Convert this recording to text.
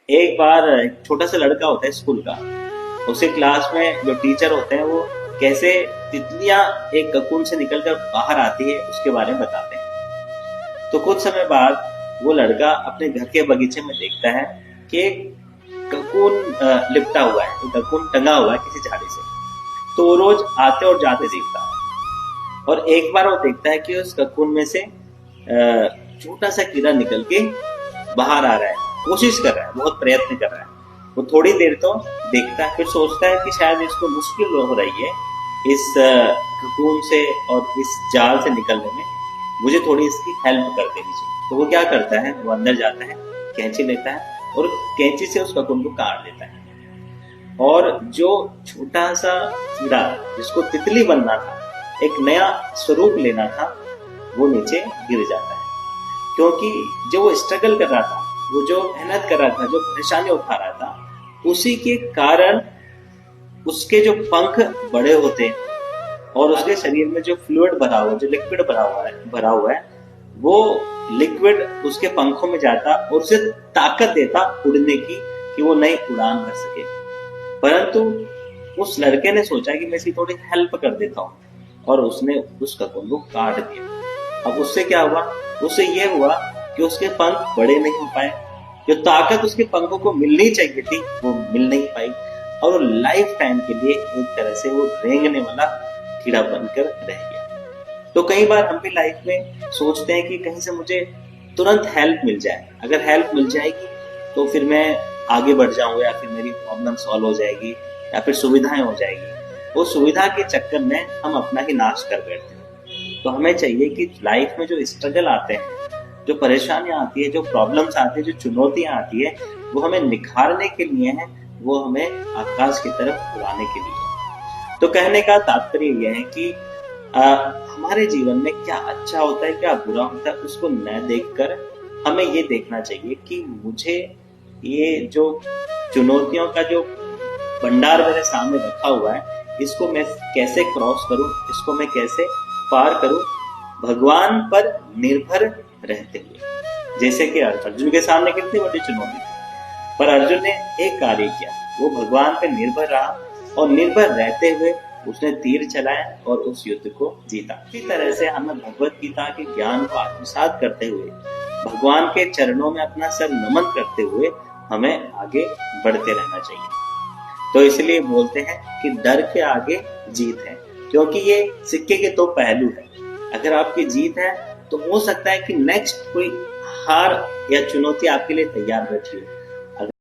एक बार एक छोटा सा लड़का होता है स्कूल का। उसी क्लास में जो टीचर होते हैं वो कैसे तितलियां एक ककून से निकलकर बाहर आती है उसके बारे में बताते हैं। तो कुछ समय बाद वो लड़का अपने घर के बगीचे में देखता है कि एक ककून लिपटा हुआ है, एक ककून टंगा हुआ है किसी झाड़ी से। तो वो रोज आते और जाते देखता है और एक बार वो देखता है कि उस ककून में से छोटा सा कीड़ा निकल के बाहर आ रहा है, कोशिश कर रहा है, बहुत प्रयत्न कर रहा है। वो थोड़ी देर तो देखता है, फिर सोचता है कि शायद इसको मुश्किल हो रही है इस ककून से और इस जाल से निकलने में, मुझे थोड़ी इसकी हेल्प कर देनी चाहिए। तो वो क्या करता है, वो अंदर जाता है, कैंची लेता है और कैंची से उस ककून को काट देता है। और जो छोटा सा कीड़ा जिसको तितली बनना था, एक नया स्वरूप लेना था, वो नीचे गिर जाता है। क्योंकि जो वो स्ट्रगल कर रहा था, वो जो मेहनत कर रहा था, जो परेशानी उठा रहा था, उसी के कारण उसके जो पंख बड़े होते हैं और उसके शरीर में जो फ्लूइड भरा हुआ, जो लिक्विड भरा हुआ है, वो लिक्विड उसके पंखों में जाता और उसे ताकत देता उड़ने की कि वो नई उड़ान भर सके। परंतु उस लड़के ने सोचा कि मैं इसकी थोड़ी हेल्प कर देता हूँ और उसने उस ककून को काट दिया। अब उससे क्या हुआ, उससे ये हुआ कि उसके पंख बड़े नहीं हो पाए, जो ताकत उसके पंखों को मिलनी चाहिए थी वो मिल नहीं पाई और वो लाइफ टाइम के लिए एक तरह से वो रेंगने वाला कीड़ा बनकर रह गया। तो कई बार हम भी लाइफ में सोचते हैं कि कहीं से मुझे तुरंत हेल्प मिल जाए, अगर हेल्प मिल जाएगी तो फिर मैं आगे बढ़ जाऊंगा या फिर मेरी प्रॉब्लम सॉल्व हो जाएगी या फिर सुविधाएं हो जाएगी। वो सुविधा के चक्कर में हम अपना ही नाश कर बैठते हैं। तो हमें चाहिए कि लाइफ में जो स्ट्रगल आते हैं, जो परेशानियां आती है, जो प्रॉब्लम्स आती है, जो चुनौतियां आती है, वो हमें निखारने के लिए है, वो हमें आकाश की तरफ उड़ाने के लिए है। तो कहने का तात्पर्य यह है कि हमारे जीवन में क्या अच्छा होता है, क्या बुरा होता है, उसको न देखकर हमें ये देखना चाहिए कि मुझे ये जो चुनौतियों का जो भंडार मेरे सामने रखा हुआ है, इसको मैं कैसे क्रॉस करूं, इसको मैं कैसे पार करूं, भगवान पर निर्भर रहते हुए। जैसे कि अर्जुन के सामने कितनी बड़ी चुनौती थी, पर अर्जुन ने एक कार्य किया, वो भगवान पर निर्भर रहा और निर्भर रहते हुए उसने तीर चलाया और उस युद्ध को जीता। इसी तरह से हमें भगवत गीता के ज्ञान को आत्मसात करते हुए, भगवान के चरणों में अपना सर नमन करते हुए हमें आगे बढ़ते रहना चाहिए। तो इसलिए बोलते हैं कि डर के आगे जीत है, क्योंकि ये सिक्के के दो पहलू है। अगर आपकी जीत है तो हो सकता है कि नेक्स्ट कोई हार या चुनौती आपके लिए तैयार बैठी हो,